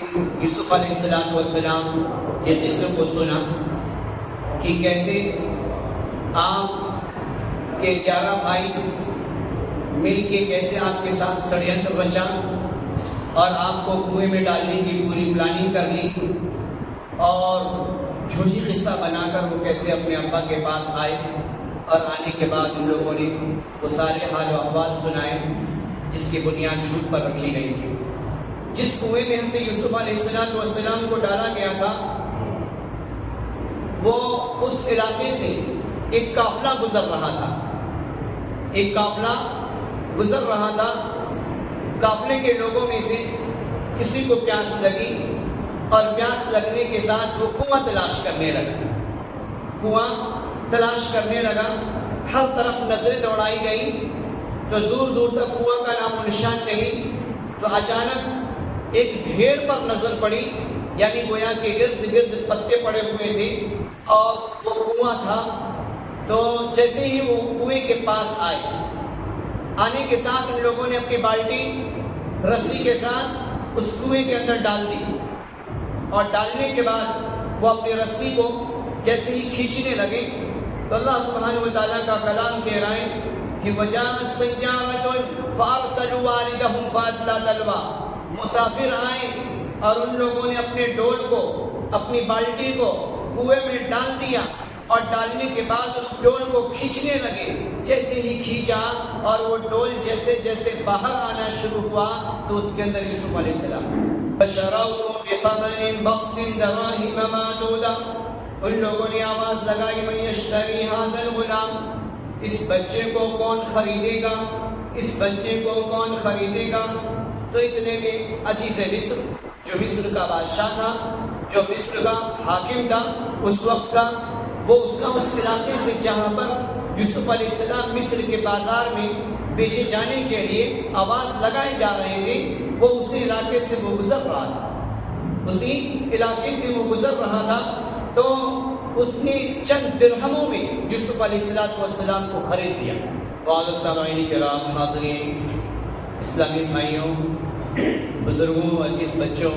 یوسف علیہ السلام کے قصے کو سنا کہ کیسے آپ کے 11 بھائی مل کے کیسے آپ کے ساتھ ષڈینتر رچا اور آپ کو کنویں میں ڈالنے کی پوری پلاننگ کر لی، اور جھوٹی قصہ بنا کر وہ کیسے اپنے ابا کے پاس آئے، اور آنے کے بعد ان لوگوں نے وہ سارے حال و احوال سنائے جس کی بنیاد جھوٹ پر رکھی گئی تھی۔ جس کنویں میں حضرت یوسف علیہ السلام کو ڈالا گیا تھا، وہ اس علاقے سے ایک قافلہ گزر رہا تھا۔ ایک قافلہ گزر رہا تھا، قافلے کے لوگوں میں سے کسی کو پیاس لگی، اور پیاس لگنے کے ساتھ وہ کنواں تلاش کرنے لگا۔ کنواں تلاش کرنے لگا، ہر طرف نظریں دوڑائی گئی تو دور دور تک کنواں کا نام و نشان نہیں۔ تو اچانک ایک ڈھیر پر نظر پڑی، یعنی گویا کہ ارد گرد پتے پڑے ہوئے تھے اور وہ کنواں تھا۔ تو جیسے ہی وہ کنویں کے پاس آئے، آنے کے ساتھ ان لوگوں نے اپنی بالٹی رسی کے ساتھ اس کنویں کے اندر ڈال دی، اور ڈالنے کے بعد وہ اپنی رسی کو جیسے ہی کھینچنے لگے تو اللہ سبحانہ وتعالیٰ کا کلام کہہ رہا ہے کہ وَجَاءَتْ سَيَّارَةٌ فَأَرْسَلُوا وَارِدَهُمْ فَأَدْلَىٰ دَلْوَىٰ۔ مسافر آئے اور ان لوگوں نے اپنے ڈول کو، اپنی بالٹی کو کنویں میں ڈال دیا، اور ڈالنے کے بعد اس ڈول کو کھینچنے لگے۔ جیسے ہی کھینچا اور وہ ڈول جیسے جیسے باہر آنا شروع ہوا تو اس کے اندر یوسف علیہ السلام فَشَرَوْهُ بِثَمَنٍ بَخْسٍ دَرَاهِمَ مَعْدُودَةٍ۔ ان لوگوں نے آواز لگائی مَن یشتری ھذا الغلام، اس بچے کو کون خریدے گا، اس بچے کو کون خریدے گا۔ تو اتنے میں عزیز مصر، جو مصر کا بادشاہ تھا، جو مصر کا حاکم تھا اس وقت کا، وہ اس علاقے سے جہاں پر یوسف علیہ السلام مصر کے بازار میں بیچے جانے کے لیے آواز لگائے جا رہے تھے، وہ اسی علاقے سے وہ گزر رہا تھا، اسی علاقے سے وہ گزر رہا تھا۔ تو اس نے چند درہموں میں یوسف علیہ السلام کو خرید دیا۔ وعلیکم السلام کرام، حاضرین اسلامی بھائیوں، بزرگوں، عزیز بچوں،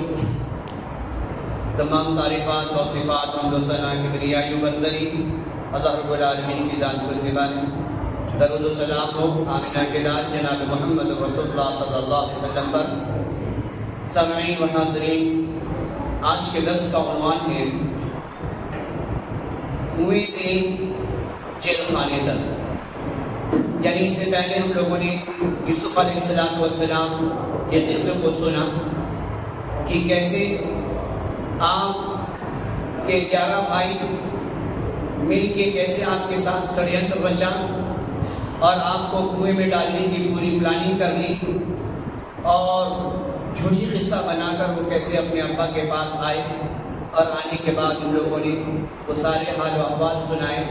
تمام تعریفات، توصیفات، حمد و ثنا، کبریائی و بندری اللہ رب العالمین کی ذات کو سبا ہے۔ درود و سلام ہو آمنہ کے لال جناب محمد رسول اللہ صلی اللہ علیہ وسلم پر۔ سامعین و حاضرین، آج کے درس کا عنوان ہے کنویں سے جیل خانے تک۔ یعنی اس سے پہلے ہم لوگوں نے یوسف علیہ السلام کے قصے کو سنا کہ کیسے آپ کے 11 بھائی مل کے کیسے آپ کے ساتھ ષڈینتر رچا اور آپ کو کنویں میں ڈالنے کی پوری پلاننگ کر لی، اور جھوٹی قصہ بنا کر وہ کیسے اپنے ابا کے پاس آئے، اور آنے کے بعد ان لوگوں نے وہ سارے حال و احوال سنائے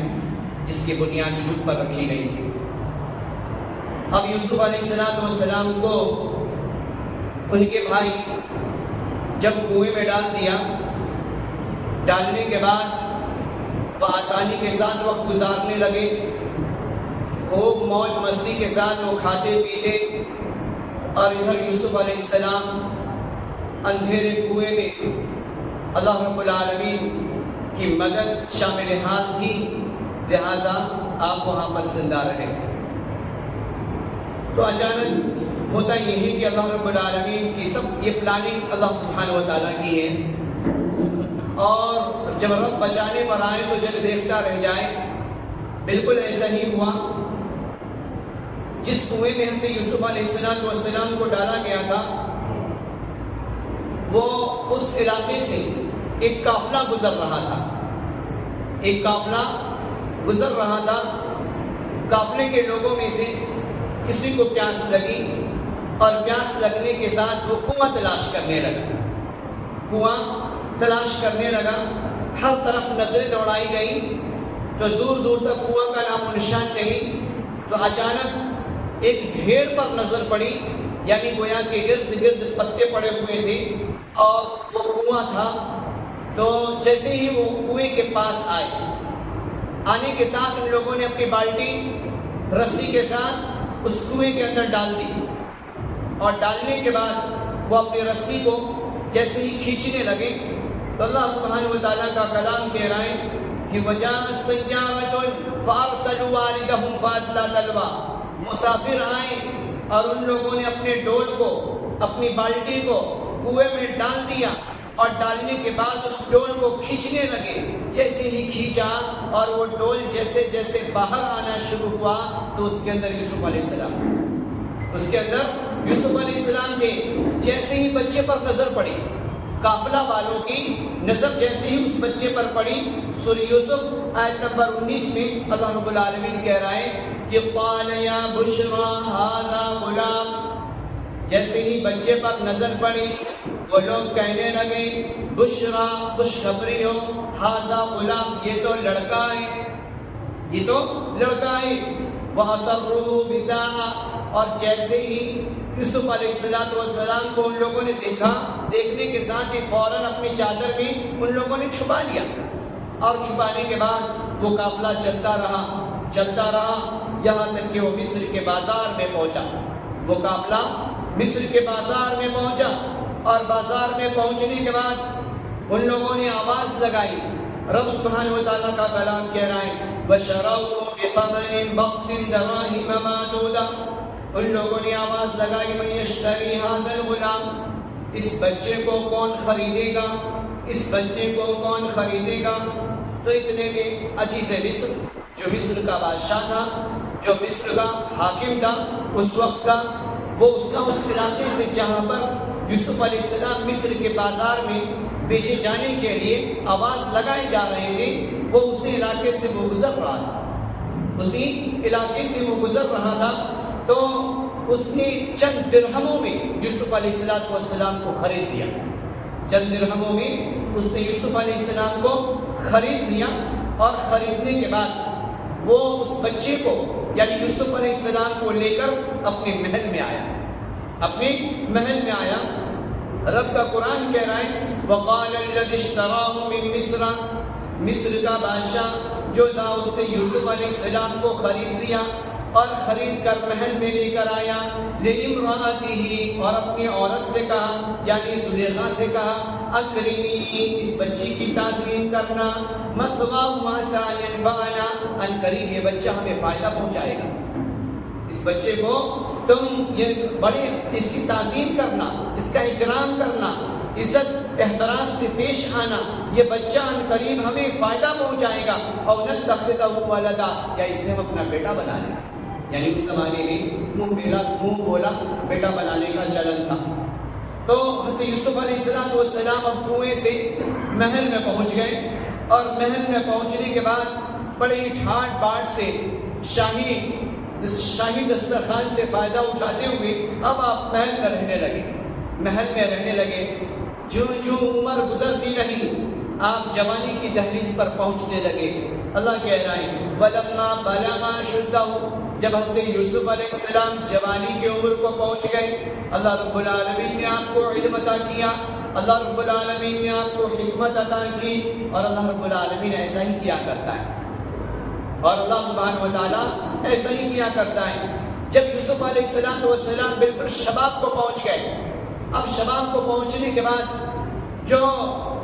جس کی بنیاد جھوٹ پر رکھی گئی تھی۔ اب یوسف علیہ السلام کو ان کے بھائی جب کنویں میں ڈال دیا، ڈالنے کے بعد وہ آسانی کے ساتھ وقت گزارنے لگے، خوب موج مستی کے ساتھ وہ کھاتے پیتے، اور ادھر یوسف علیہ السلام اندھیرے کنویں میں اللہ رب العالمین کی مدد شامل حال تھی، لہٰذا آپ وہاں پر زندہ رہے۔ تو اچانک ہوتا یہ ہے کہ اللہ رب العالمین کی سب یہ پلاننگ اللہ سبحانہ وتعالیٰ کی ہے، اور جب رب بچانے پر آئے تو جگ دیکھتا رہ جائے۔ بالکل ایسا ہی ہوا۔ جس کنویں میں حضرت یوسف علیہ السلام کو ڈالا گیا تھا، وہ اس علاقے سے ایک قافلہ گزر رہا تھا۔ ایک قافلہ گزر رہا تھا، قافلے کے لوگوں میں سے کسی کو پیاس لگی، اور پیاس لگنے کے ساتھ وہ کنواں تلاش کرنے لگا۔ کنواں تلاش کرنے لگا، ہر طرف نظریں دوڑائی گئی تو دور دور تک کنواں کا نام و نشان نہیں۔ تو اچانک ایک ڈھیر پر نظر پڑی، یعنی گویا کہ ارد گرد پتے پڑے ہوئے تھے اور وہ کنواں تھا۔ تو جیسے ہی وہ کنویں کے پاس آئے، آنے کے ساتھ ان لوگوں نے اپنی بالٹی رسی کے ساتھ اس کنویں کے اندر ڈال دی، اور ڈالنے کے بعد وہ اپنی رسی کو جیسے ہی کھینچنے لگے تو اللہ سبحانہ و تعالیٰ کا کلام کہہ رہا ہے کہ وَجَاءَتْ سَيَّارَةٌ فَأَرْسَلُوا وَارِدَهُمْ فَأَدْلَىٰ دَلْوَىٰ، مسافر آئے اور ان لوگوں نے اپنے ڈول کو، اپنی بالٹی کو کنویں میں ڈال دیا، اور ڈالنے کے بعد اس ڈول کو کھینچنے لگے۔ جیسے ہی کھینچا اور وہ ڈول جیسے جیسے باہر آنا شروع ہوا تو اس کے اندر یوسف علیہ السلام تھے، اس کے اندر یوسف علیہ السلام تھے۔ جیسے ہی بچے پر نظر پڑی، قافلہ والوں کی نظر جیسے ہی اس بچے پر پڑی، سورہ یوسف آیت نمبر 19 میں اللہ رب العالمین کہہ رہا ہے کہ قال یا بشرا ھذا غلام، جیسے ہی بچے پر نظر پڑی وہ لوگ کہنے لگے بشرا، خوشخبری ہو، ھذا غلام، یہ تو لڑکا ہے، یہ تو لڑکا ہے۔ وَأَسَرُّوهُ بِسَاعَةٍ، اور جیسے ہی یوسف علیہ السلام کو ان لوگوں نے دیکھا، دیکھنے کے ساتھ ہی فوراً اپنی چادر میں ان لوگوں نے چھپا لیا، اور چھپانے کے بعد وہ قافلہ چلتا رہا یہاں تک کہ وہ مصر کے بازار میں پہنچا۔ وہ قافلہ مصر کے بازار میں پہنچا، اور بازار میں پہنچنے کے بعد ان لوگوں نے آواز لگائی۔ رب سبحانہ و تعالیٰ کا کلام کہہ رہا ہے وَشَرَوْهُ بِثَمَنٍ بَخْسٍ دَرَاهِمَ مَعْدُودَةٍ، ان لوگوں نے آواز لگائی مَن يَشْتَرِي هَذَا الْغُلَامَ، اس بچے کو کون خریدے گا، اس بچے کو کون خریدے گا۔ تو اتنے میں عزیز مصر، جو مصر کا بادشاہ تھا، جو مصر کا حاکم تھا اس وقت کا، وہ اس علاقے سے جہاں پر یوسف علیہ السلام مصر کے بازار میں بیچے جانے کے لیے آواز لگائے جا رہے تھے، وہ اسی علاقے سے وہ گزر رہا تھا، اسی علاقے سے وہ گزر رہا تھا۔ تو اس نے چند درہموں میں یوسف علیہ السلام کو خرید لیا، چند درہموں میں اس نے یوسف علیہ السلام کو خرید لیا، اور خریدنے کے بعد وہ اس بچے کو یعنی یوسف علیہ السلام کو لے کر اپنے محل میں آیا، اپنے محل میں آیا۔ رب کا قرآن کہہ رہا ہے وَقَالَ الَّذِي اشْتَرَاهُ مِن مِصْرَ، مصر کا بادشاہ جو تھا اس نے یوسف علیہ السلام کو خرید لیا اور خرید کر محل میں لے کر آیا۔ لِامْرَأَتِهِ، اور اپنی عورت سے کہا یعنی زلیخا سے کہا اکرمی، اس بچی کی تعظیم کرنا، مَثْوَاهُ عَسَىٰ أَن يَنفَعَنَا، ان قریب یہ بچہ ہمیں فائدہ پہنچائے گا، اس بچے کو تم یہ بڑے اس کی تعظیم کرنا، اس کا اکرام کرنا، عزت احترام سے پیش آنا، یہ بچہ ان قریب ہمیں فائدہ پہنچائے گا۔ اور نتخذہ ولدا، یا اسے ہم اپنا بیٹا بنا لیں، یعنی اس زمانے میں منہ بولا بیٹا بنانے کا چلن تھا۔ تو حضرت یوسف علیہ السلام اب کنویں سے محل میں پہنچ گئے، اور محل میں پہنچنے کے بعد بڑے ہی ٹھاٹ باٹ سے شاہی دسترخوان سے فائدہ اٹھاتے ہوئے اب آپ محل میں رہنے لگے۔ جو عمر گزرتی رہی آپ جوانی کی دہلیز پر پہنچنے لگے۔ اللہ کہہ رہا ہے وَلَمَّا بَلَغَ أَشُدَّهُ، جب حضرت یوسف علیہ السلام جوانی کی عمر کو پہنچ گئے، اللہ رب العالمین نے آپ کو علم عطا کیا، اللہ رب العالمین نے آپ کو حکمت عطا کی، اور اللہ رب العالمین ایسا ہی کیا کرتا ہے، اور اللہ سبحانہ و تعالیٰ ایسا ہی کیا کرتا ہے۔ جب یوسف علیہ السلام بالکل شباب کو پہنچ گئے، اب شباب کو پہنچنے کے بعد جو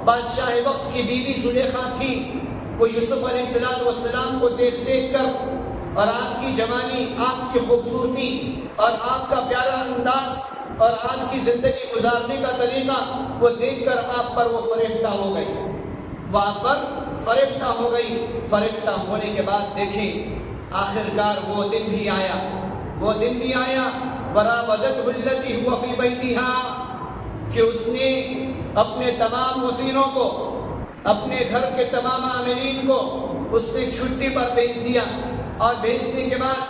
بادشاہ وقت کی بیوی زلیخا تھی، وہ یوسف علیہ السلام کو دیکھ کر اور آپ کی جوانی، آپ کی خوبصورتی اور آپ کا پیارا انداز اور آپ کی زندگی گزارنے کا طریقہ وہ دیکھ کر آپ پر وہ فریفتہ ہو گئی، وہ آپ پر فریفتہ ہو گئی۔ فریفتہ ہونے کے بعد دیکھیں آخرکار وہ دن بھی آیا وراودته التي هو في بيتها، کہ اس نے اپنے تمام وزیروں کو، اپنے گھر کے تمام عاملین کو اس نے چھٹی پر بھیج دیا، اور بھیجنے کے بعد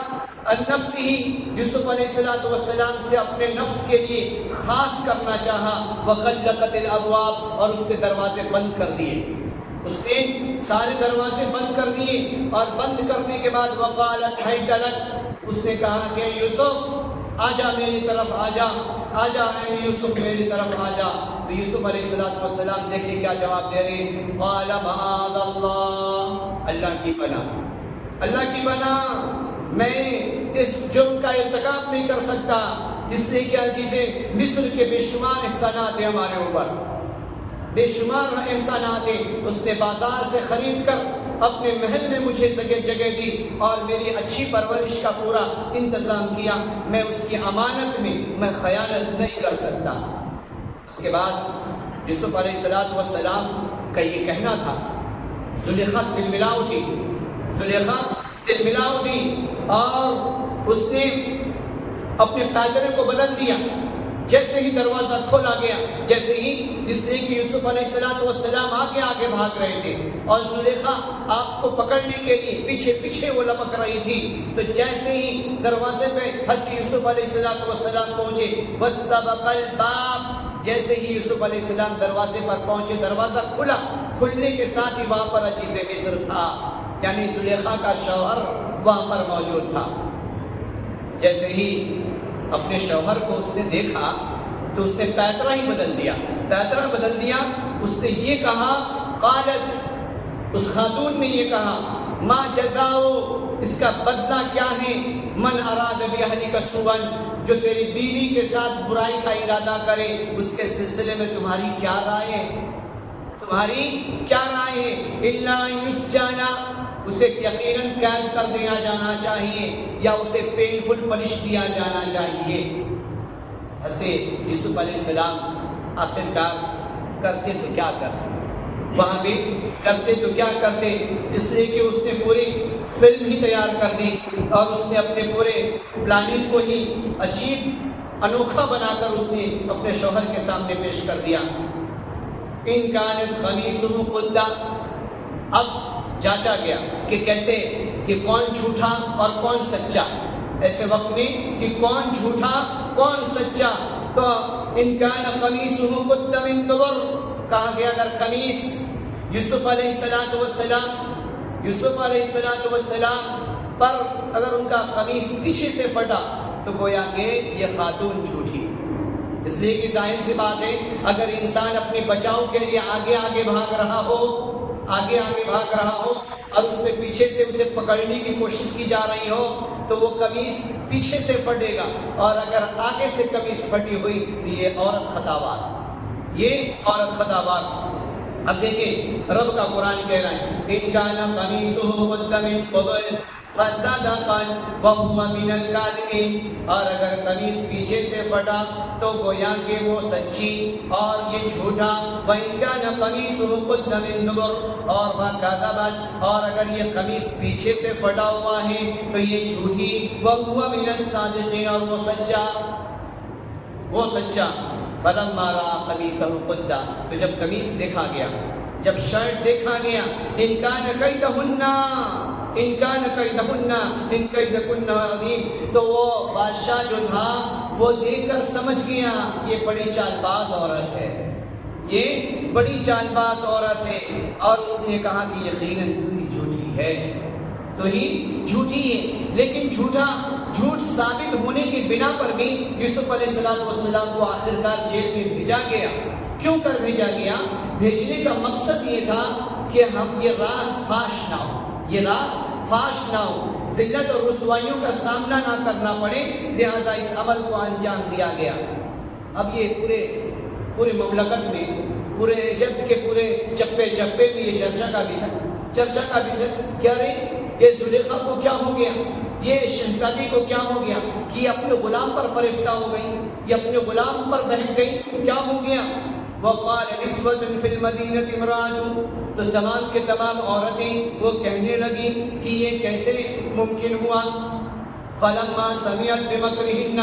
النفس ہی یوسف علیہ السلام سے اپنے نفس کے لیے خاص کرنا چاہا، وغلقت الابواب، اور اس کے دروازے بند کر دیے، اس نے سارے دروازے بند کر دیے، اور بند کرنے کے بعد وقالت حیت لک، اس نے کہا کہ یوسف آجا میری طرف، آجا یوسف میری طرف آجا۔ تو یوسف علیہ السلام دیکھیں کیا جواب دے رہے ہیں، قال معاذ اللہ، اللہ کی پناہ، میں اس جرم کا ارتکاب نہیں کر سکتا، اس لیے کیا چیزیں مصر کے بے شمار احسانات ہیں ہمارے اوپر، بے شمار احسانات ہیں. اس نے بازار سے خرید کر اپنے محل میں مجھے جگہ دی اور میری اچھی پرورش کا پورا انتظام کیا. میں اس کی امانت میں خیانت نہیں کر سکتا. اس کے بعد یوسف علیہ السلام کا یہ کہنا تھا، زلیخا تلملا اٹھی اور اس نے اپنے پیدرے کو بدل دیا. جیسے ہی دروازہ کھولا گیا، جیسے ہی، اس لیے کہ یوسف علیہ السلام آگے بھاگ رہے تھے اور زلیخا آپ کو پکڑنے کے لیے پیچھے وہ لپک رہی تھی. تو جیسے ہی دروازے پہ حضرت یوسف علیہ السلام پہنچے، واستبق الباب، جیسے ہی یوسف علیہ السلام دروازے پر پہنچے، دروازہ کھلنے کے ساتھ ہی وہاں پر عزیز مصر تھا، یعنی زلیخا کا شوہر وہاں پر موجود تھا. جیسے ہی اپنے شوہر کو اس نے دیکھا تو اس نے پیترا ہی بدل دیا. اس نے یہ کہا، قالت، اس خاتون نے یہ کہا، ما جزاؤ، اس کا بدلہ کیا ہے، من اراد باہلک سوءا، جو تیری بیوی کے ساتھ برائی کا ارادہ کرے، اس کے سلسلے میں تمہاری کیا رائے ہے؟ الا یسجن، اسے یقیناً قید کر دیا جانا چاہیے یا اسے پینفل پنش دیا جانا چاہیے. حضرت یوسف علیہ السلام آخرکار کرتے تو کیا کرتے، وہاں بھی کرتے تو کیا کرتے، اس لیے کہ اس نے پوری فلم ہی تیار کر دی اور اس نے اپنے پورے پلاننگ کو ہی عجیب انوکھا بنا کر اس نے اپنے شوہر کے سامنے پیش کر دیا. ان کانت قمیصہ قد، اب جانچا گیا کہ کیسے، کہ کون جھوٹا اور کون سچا. ایسے وقت میں کہ کون جھوٹا کون سچا، تو ان کان قمیصہ قد من دبر، کہا گیا اگر قمیص یوسف علیہ السلام پر اگر ان کا قمیص پیچھے سے پھٹا تو گویا کہ یہ خاتون جھوٹی. اس لیے کہ ظاہر سی بات ہے، اگر انسان اپنے بچاؤ کے لیے آگے بھاگ رہا ہو اور اس میں پیچھے سے اسے پکڑنے کی کوشش کی جا رہی ہو تو وہ قمیص پیچھے سے پھٹے گا، اور اگر آگے سے قمیص پھٹی ہوئی تو یہ عورت خطابار. اب دیکھیں رب کا قرآن کہہ رہا ہے، ان کان قمیصہ قد من قبل فصدقا وهو من الكاذبین، اور اگر قمیص پیچھے سے پھٹا تو گویا کہ وہ سچی اور یہ جھوٹا. وَإِن كَانَ قَمِيصُهُ قُدَّ مِن دُبُرٍ، اور وَكَذَبَتْ، اور اگر یہ قمیص پیچھے سے پھٹا ہوا ہے تو یہ جھوٹی. وَهُوَ مِنَ الصَّادِقِينَ، اور وہ سچا. فَلَمَّا رَأَىٰ قَمِيصَهُ قُدَّ، تو جب قمیص دیکھا گیا، جب شرٹ دیکھا گیا، إِن كَانَ كَيْدَكُنَّ عَظِيمٌ، تو وہ بادشاہ جو تھا وہ دیکھ کر سمجھ گیا یہ بڑی چال باز عورت ہے، اور اس نے کہا کہ یقیناً تو ہی جھوٹی ہے. لیکن جھوٹ ثابت ہونے کی بنا پر بھی یوسف علیہ السلام کو آخرکار جیل میں بھیجا گیا. کیوں کر بھیجا گیا؟ بھیجنے کا مقصد یہ تھا کہ ہم یہ راز فاش نہ ہو، ذلت اور رسوائیوں کا سامنا نہ کرنا پڑے، لہذا اس عمل کو انجام دیا گیا. اب یہ پورے مملکت میں، پورے ایجپٹ کے پورے چپے میں یہ چرچا کا وشے کیا رہی، یہ زلیخا کو کیا ہو گیا، یہ شہزادی کو کیا ہو گیا کہ یہ اپنے غلام پر فریفتہ ہو گئی، یہ اپنے غلام پر بہک گئی، کیا ہو گیا. وقال نسوة في المدينة امرأة، تو تمام کے تمام عورتیں وہ کہنے لگی کہ یہ کیسے ممکن ہوا. فلما سمعت بمكرهن،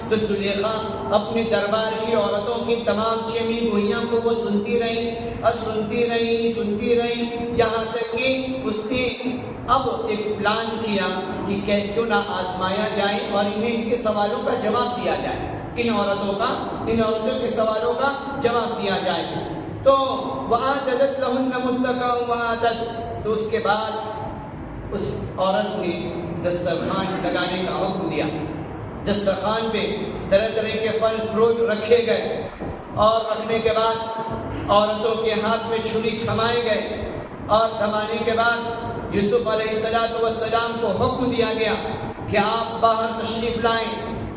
تو زلیخا اپنے دربار کی عورتوں کی تمام چمی گوئیاں کو وہ سنتی رہی یہاں تک کہ اس نے اب ایک پلان کیا کہ کیوں نہ آزمایا جائے اور انہیں ان کے سوالوں کا جواب دیا جائے، ان عورتوں کے سوالوں کا جواب دیا جائے. تو وَآتَدَتْ لَهُنَّ مُتَّكَأً وَآتَتْ، تو اس کے بعد اس عورت نے دسترخوان لگانے کا حکم دیا. دسترخوان پہ طرح کے پھل فروٹ رکھے گئے، اور رکھنے کے بعد عورتوں کے ہاتھ میں چھری تھمائے گئے، اور تھمانے کے بعد یوسف علیہ السلام کو حکم دیا گیا کہ آپ باہر تشریف لائیں.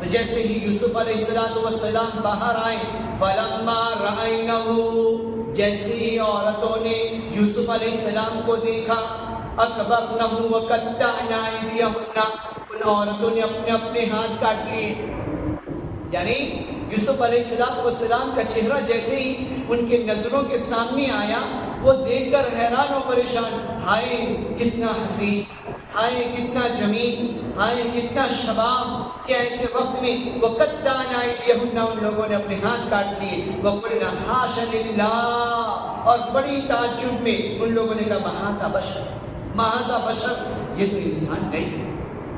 تو جیسے ہی یوسف علیہ السلام باہر آئے، فلما رأینہ، جیسے ہی عورتوں نے یوسف علیہ السلام کو دیکھا، اکبرنہ وقطعن ایدیہن، ان عورتوں نے اپنے اپنے ہاتھ کاٹ لیے. یعنی یوسف علیہ السلام کا چہرہ جیسے ہی ان کے نظروں کے سامنے آیا، وہ دیکھ کر حیران و پریشان، ہائے کتنا حسین، ہائے کتنا جمیل، ہائے کتنا شباب، کہ ایسے وقت میں وقطعن ایدیہن، ان لوگوں نے اپنے ہاتھ کاٹ لیے. وقلنا حاش للہ، اور بڑی تعجب میں ان لوگوں نے کہا مہذا بشر، مہذا بشر، یہ تو انسان نہیں،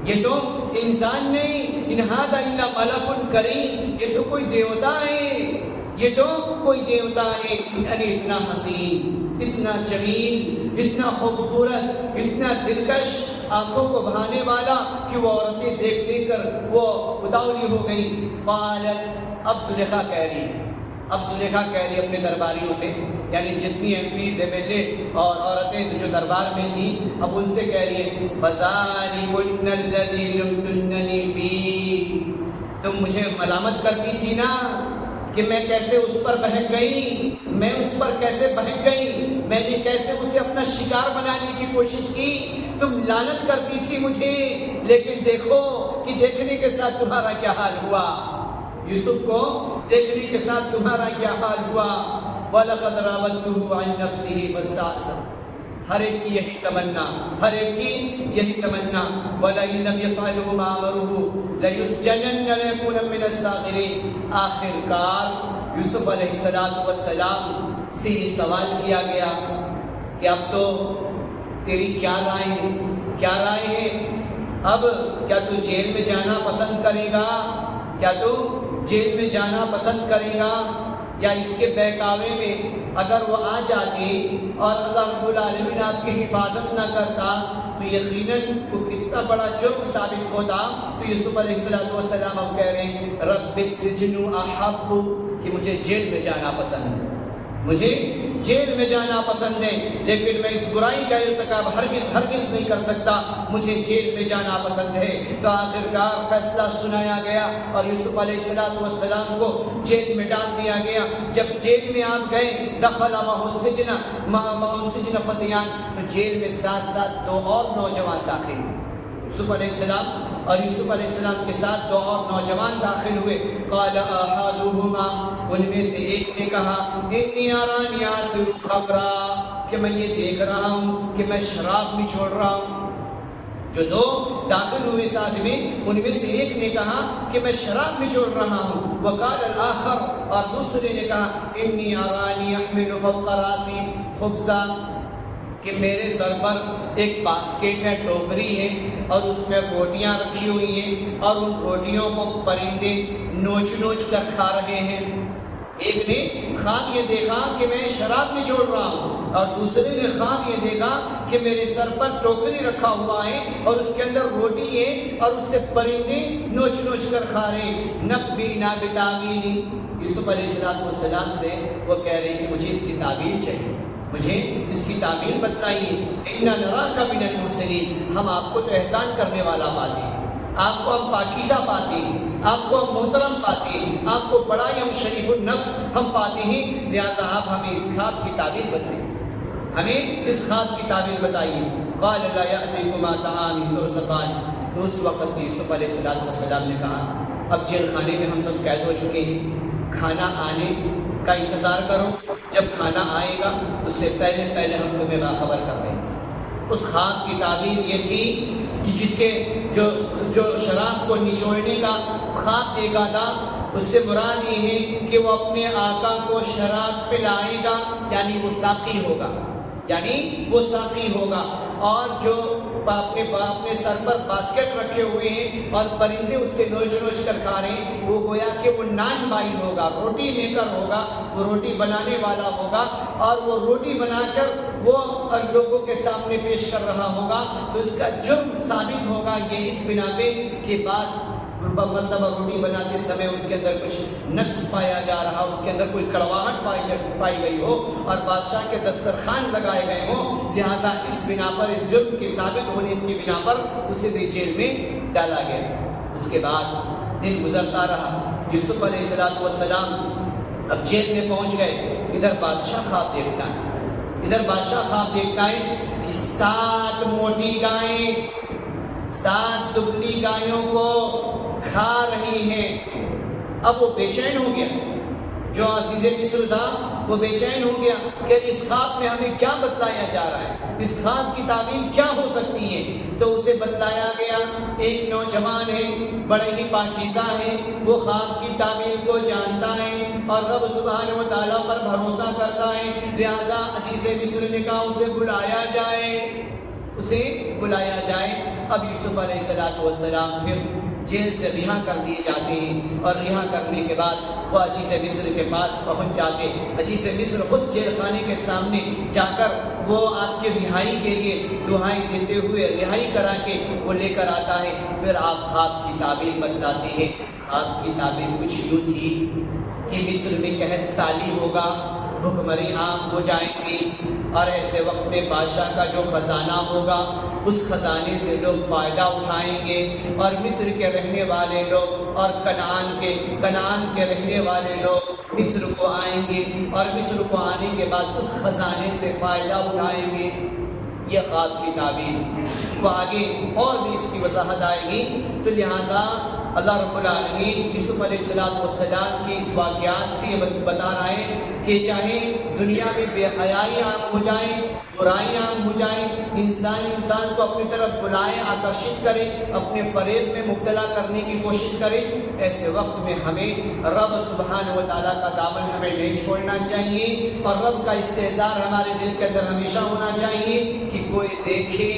یہ تو انسان نہیں، ان ھذا الا ملک کریم، یہ تو کوئی دیوتا ہے، یہ تو کوئی دیوتا ہے. یعنی اتنا حسین، اتنا جمیل، اتنا خوبصورت، اتنا دلکش، آنکھوں کو بھانے والا کہ وہ عورتیں دیکھ دیکھ کر وہ اتاولی ہو گئی. قالت، اب زلیخا کہہ رہی ہے، اب زلیخا کہہ رہی ہے اپنے درباریوں سے، یعنی جتنی M Ps M L A اور عورتیں جو دربار میں تھیں، اب ان سے کہہ رہی ہے فَذَلِكُنَّ الَّذِي لُمْتُنَّنِي فِيهِ، تم مجھے ملامت کرتی تھی نا کہ میں کیسے اس پر بہک گئی، میں اس پر کیسے بہک گئی، میں نے کیسے اسے اپنا شکار بنانے کی کوشش کی، تم لعنت کرتی تھی مجھے، لیکن دیکھو کہ دیکھنے کے ساتھ تمہارا کیا حال ہوا، یوسف کو دیکھنے کے ساتھ تمہارا کیا حال ہوا. وَلَقَدْ رَاوَدتُّهُ عَن نَفْسِهِ فَاسْتَعْصَمَ، ہر ایک کی یہی تمنا، ہر ایک کی یہی تمنا. وَلَئِن لَّمْ يَفْعَلْهُ مَا أَمَرُهُ لَيُسْجَنَنَّ وَيَكُونَ مِنَ السَّاغِرِينَ. آخر کار یوسف علیہ السلام سے یہ سوال کیا گیا کہ اب تو تیری کیا رائے ہے، کیا رائے ہے، اب کیا تو جیل میں جانا پسند کرے گا، کیا تو جیل میں جانا پسند کرے گا، یا اس کے بہکاوے میں اگر وہ آ جاتے اور اللہ رب العالمین آپ کی حفاظت نہ کرتا تو یقیناً وہ کتنا بڑا جرم ثابت ہوتا. تو یوسف علیہ السلام اب کہہ رہے ہیں رب السجن احب، کہ مجھے جیل میں جانا پسند ہے، مجھے جیل میں جانا پسند ہے، لیکن میں اس برائی کا ارتکاب ہرگز نہیں کر سکتا، مجھے جیل میں جانا پسند ہے. تو آخرکار فیصلہ سنایا گیا اور یوسف علیہ السلام کو جیل میں ڈال دیا گیا. جب جیل میں آپ گئے دخل معه السجن فتیان، تو جیل میں ساتھ ساتھ دو اور نوجوان داخل ہوئے. یوسف علیہ السلام اور یوسف علیہ السلام کے ساتھ دو اور نوجوان داخل ہوئے. قال احدهما، ان میں سے ایک نے کہا انی ارانی اعصر خمرا، کہ میں یہ دیکھ رہا ہوں کہ میں شراب نچوڑ رہا ہوں. جو دو داخل ہوئے ساتھ میں، ان میں سے ایک نے کہا کہ میں شراب نچوڑ رہا ہوں. وقال الاخر، اور دوسرے نے کہا انی ارانی احمل فوق راسی خبزا، کہ میرے سر پر ایک باسکٹ ہے، ٹوکری ہے، اور اس میں روٹیاں رکھی ہوئی ہیں، اور ان روٹیوں کو پرندے نوچ نوچ کر کھا رہے ہیں. ایک نے خواب یہ دیکھا کہ میں شراب نچوڑ رہا ہوں، اور دوسرے نے خواب یہ دیکھا کہ میرے سر پر ٹوکری رکھا ہوا ہے اور اس کے اندر روٹی ہے اور اس سے پرندے نوچ نوچ کر کھا رہے ہیں. نبئنا بتاویلہ، یوسف علیہ السلام سے وہ کہہ رہے ہیں کہ مجھے اس کی تعبیر چاہیے، مجھے اس کی تعبیر بتلائیے. اِنَّا نَرَاكَ مِنَ الْمُحْسِنِينَ، ہم آپ کو تو احسان کرنے والا پاتے ہیں، آپ کو ہم پاکیزہ پاتے ہیں، آپ کو ہم محترم پاتے ہیں، آپ کو بڑا ہی ہم شریف النفس ہم پاتے ہیں، لہٰذا آپ ہمیں اس خواب کی تعبیر بتائیں، ہمیں اس خواب کی تعبیر بتائیے. قال لا يأتيكما طعام ترزقان، تو اس وقت یوسف علیہ السلام نے کہا اب جیل خانے میں ہم سب قید ہو چکے ہیں، کھانا آنے کا انتظار کرو، جب کھانا آئے گا اس سے پہلے ہم تمہیں باخبر کر دیں گے. اس خواب کی تعبیر یہ تھی کہ جس کے جو شراب کو نچوڑنے کا خواب دیکھا تھا، اس سے مراد یہ ہے کہ وہ اپنے آقا کو شراب پلائے گا، یعنی وہ ساقی ہوگا، یعنی وہ ساقی ہوگا. اور جو اپنے سر پر باسکٹ رکھے ہوئے ہیں اور پرندے اس سے نوچ نوچ کر کھا رہے ہیں، وہ گویا کہ وہ نان بائی ہوگا، روٹی میکر ہوگا، وہ روٹی بنانے والا ہوگا، اور وہ روٹی بنا کر وہ لوگوں کے سامنے پیش کر رہا ہوگا. تو اس کا جرم ثابت ہوگا یہ اس بنا پہ کہ بعض مرتبہ روٹی بناتے سمے اس کے اندر کچھ نقص پایا جا رہا، اس کے اندر کوئی کڑواہٹ پائی گئی ہو اور بادشاہ کے دسترخوان لگائے گئے ہوں، لہٰذا اس بنا پر، اس جرم کے ثابت ہونے کی بنا پر اسے بھی جیل میں ڈالا گیا. اس کے بعد دن گزرتا رہا، یوسف علیہ السلام اب جیل میں پہنچ گئے۔ ادھر بادشاہ خواب دیکھتا ہے کہ 7 موٹی گائیں 7 دبلی گایوں کو کھا رہی ہیں۔ اب وہ بے چین ہو گیا، جو عزیز مصر تھا وہ بے چین ہو گیا کہ اس خواب میں ہمیں کیا بتلایا جا رہا ہے، اس خواب کی تعبیر کیا ہو سکتی ہے؟ تو اسے بتلایا گیا ایک نوجوان ہے، بڑے ہی پاکیزہ ہے، وہ خواب کی تعبیر کو جانتا ہے اور رب سبحانہ و تعالیٰ پر بھروسہ کرتا ہے، لہذا عزیز مصر نے کہا اسے بلایا جائے۔ اب یوسف علیہ السلام پھر جیل سے رہا کر دیے جاتے ہیں، اور رہا کرنے کے بعد وہ عزیز مصر کے پاس پہنچ جاتے۔ عزیز مصر خود جیل خانے کے سامنے جا کر وہ آپ کی رہائی کے لیے دعائیں دیتے ہوئے رہائی کرا کے وہ لے کر آتا ہے۔ پھر آپ خواب کی تعبیر بتلاتے ہیں۔ خواب کی تعبیر کچھ یوں تھی کہ مصر میں قحط سالی ہوگا، بھکمری عام ہو جائیں گی، اور ایسے وقت میں بادشاہ کا جو خزانہ ہوگا اس خزانے سے لوگ فائدہ اٹھائیں گے، اور مصر کے رہنے والے لوگ اور کنعان کے رہنے والے لوگ مصر کو آئیں گے، اور مصر کو آنے کے بعد اس خزانے سے فائدہ اٹھائیں گے۔ یہ خواب کی تعبیر وہ آگے اور بھی اس کی وضاحت آئے گی۔ تو لہٰذا اللہ رب العالمین یوسف علیہ السلام کے اس واقعات سے یہ بتا رہا ہے کہ چاہے دنیا میں بے حیائی عام ہو جائے، برائی عام ہو جائے، انسان کو اپنی طرف بلائے، آکرشت کرے، اپنے فریب میں مبتلا کرنے کی کوشش کرے، ایسے وقت میں ہمیں رب سبحانہ و تعالیٰ کا دامن ہمیں نہیں چھوڑنا چاہیے، اور رب کا استحضار ہمارے دل کے اندر ہمیشہ ہونا چاہیے کہ کوئی دیکھے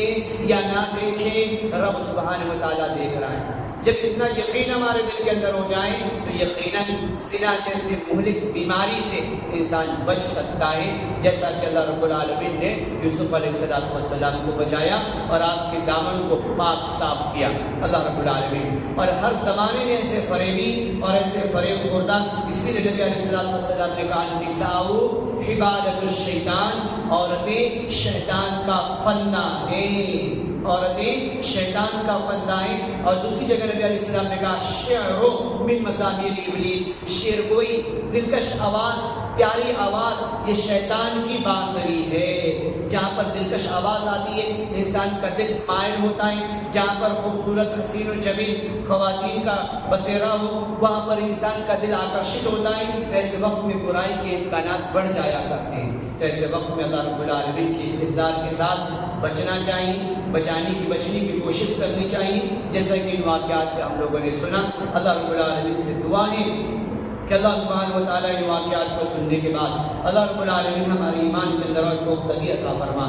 یا نہ دیکھے، رب سبحانہ و تعالیٰ دیکھ رہا ہے۔ جب اتنا یقین ہمارے دل کے اندر ہو جائے تو یقیناً زنا جیسے مہلک بیماری سے انسان بچ سکتا ہے، جیسا کہ اللہ رب العالمین نے یوسف علیہ السلام کو بچایا اور آپ کے دامن کو پاک صاف کیا اللہ رب العالمین۔ اور ہر زمانے میں ایسے فریبی اور ایسے فریب خوردہ، اسی لیے نبی علیہ السلام نے کہا النساء حبالۃ الشیطان، عورتیں شیطان کا فندہ ہیں، عورتیں شیطان کا فندہ ہیں۔ اور دوسری جگہ نبی علیہ السلام نے کہا شعر من مزامیر ابلیس، شعر گوئی، دلکش آواز، پیاری آواز، یہ شیطان کی بانسری ہے۔ جہاں پر دلکش آواز آتی ہے انسان کا دل مائل ہوتا ہے، جہاں پر خوبصورت حسین و جمیل خواتین کا بسیرا ہو وہاں پر انسان کا دل آکرشت ہوتا ہے۔ ایسے وقت میں برائی کے امکانات بڑھ جایا کرتے ہیں، ایسے وقت میں اللہ رب العالمین کی استحضار کے ساتھ بچنا چاہیے، بچنے کی کوشش کرنی چاہیے، جیسا کہ ان واقعات سے ہم لوگوں نے سنا۔ اللہ رب العالمین سے دعا ہے کہ اللہ سبحانہ و تعالیٰ ان واقعات کو سننے کے بعد اللہ رب العالمین ہمارے ایمان کے اندر اور پختگی عطا فرما،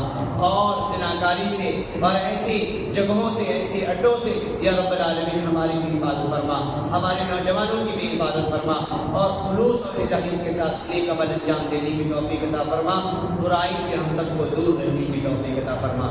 اور زناکاری سے اور ایسی جگہوں سے، ایسے اڈوں سے یا رب العالمین ہماری بھی حفاظت فرما، ہمارے نوجوانوں کی بھی حفاظت فرما، اور خلوص اور الہیت کے ساتھ نیک عمل انجام دینے کی توفیق عطا فرما، برائی سے ہم سب کو دور رہنے کی توفیق عطا فرما۔